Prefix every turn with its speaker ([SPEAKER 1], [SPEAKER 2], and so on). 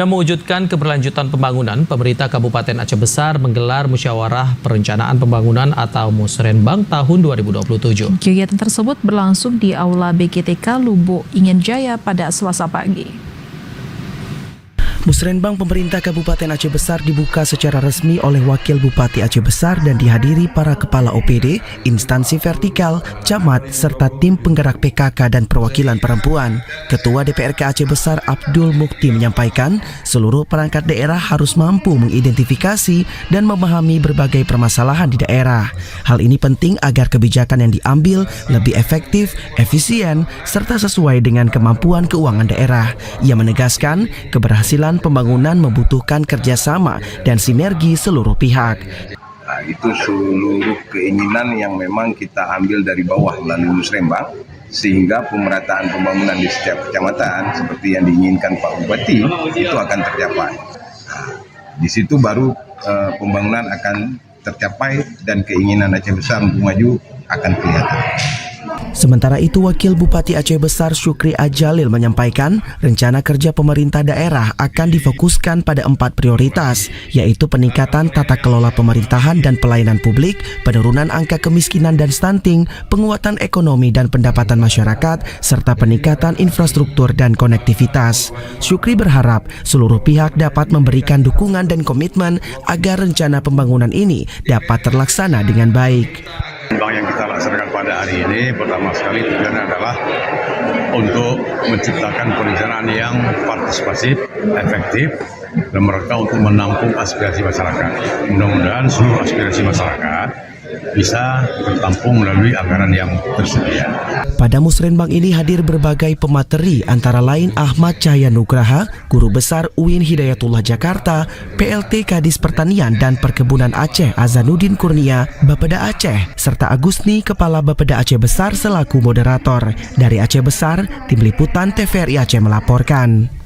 [SPEAKER 1] Dalam mewujudkan keberlanjutan pembangunan, pemerintah Kabupaten Aceh Besar menggelar Musyawarah Perencanaan Pembangunan atau Musrenbang tahun 2027.
[SPEAKER 2] Kegiatan tersebut berlangsung di Aula BGTK Lubuk Ingen Jaya pada Selasa pagi.
[SPEAKER 3] Musrenbang pemerintah Kabupaten Aceh Besar dibuka secara resmi oleh Wakil Bupati Aceh Besar dan dihadiri para kepala OPD, instansi vertikal, camat, serta tim penggerak PKK dan perwakilan perempuan. Ketua DPRK Aceh Besar Abdul Mukti menyampaikan, seluruh perangkat daerah harus mampu mengidentifikasi dan memahami berbagai permasalahan di daerah. Hal ini penting agar kebijakan yang diambil lebih efektif, efisien, serta sesuai dengan kemampuan keuangan daerah. Ia menegaskan, keberhasilan pembangunan membutuhkan kerjasama dan sinergi seluruh pihak.
[SPEAKER 4] Nah, itu seluruh keinginan yang memang kita ambil dari bawah melalui Musrenbang, sehingga pemerataan pembangunan di setiap kecamatan seperti yang diinginkan Pak Bupati itu akan tercapai. Nah, di situ baru pembangunan akan tercapai dan keinginan Aceh Besar untuk maju akan kelihatan.
[SPEAKER 3] Sementara itu, Wakil Bupati Aceh Besar Syukri Ajalil menyampaikan rencana kerja pemerintah daerah akan difokuskan pada 4 prioritas, yaitu peningkatan tata kelola pemerintahan dan pelayanan publik, penurunan angka kemiskinan dan stunting, penguatan ekonomi dan pendapatan masyarakat, serta peningkatan infrastruktur dan konektivitas. Syukri berharap seluruh pihak dapat memberikan dukungan dan komitmen agar rencana pembangunan ini dapat terlaksana dengan baik.
[SPEAKER 5] Bank yang kita laksanakan pada hari ini pertama sekali tujuannya adalah untuk menciptakan perencanaan yang partisipasif, efektif, dan mereka untuk menampung aspirasi masyarakat. Mudah-mudahan seluruh aspirasi masyarakat bisa tertampung melalui anggaran yang tersedia.
[SPEAKER 3] Pada Musrenbang ini hadir berbagai pemateri antara lain Ahmad Cahaya Nugraha, Guru Besar UIN Hidayatullah Jakarta, PLT Kadis Pertanian dan Perkebunan Aceh Azanuddin Kurnia, Bapeda Aceh, serta Agusni, Kepala Bapeda Aceh Besar selaku moderator. Dari Aceh Besar, Tim Liputan TVRI Aceh melaporkan.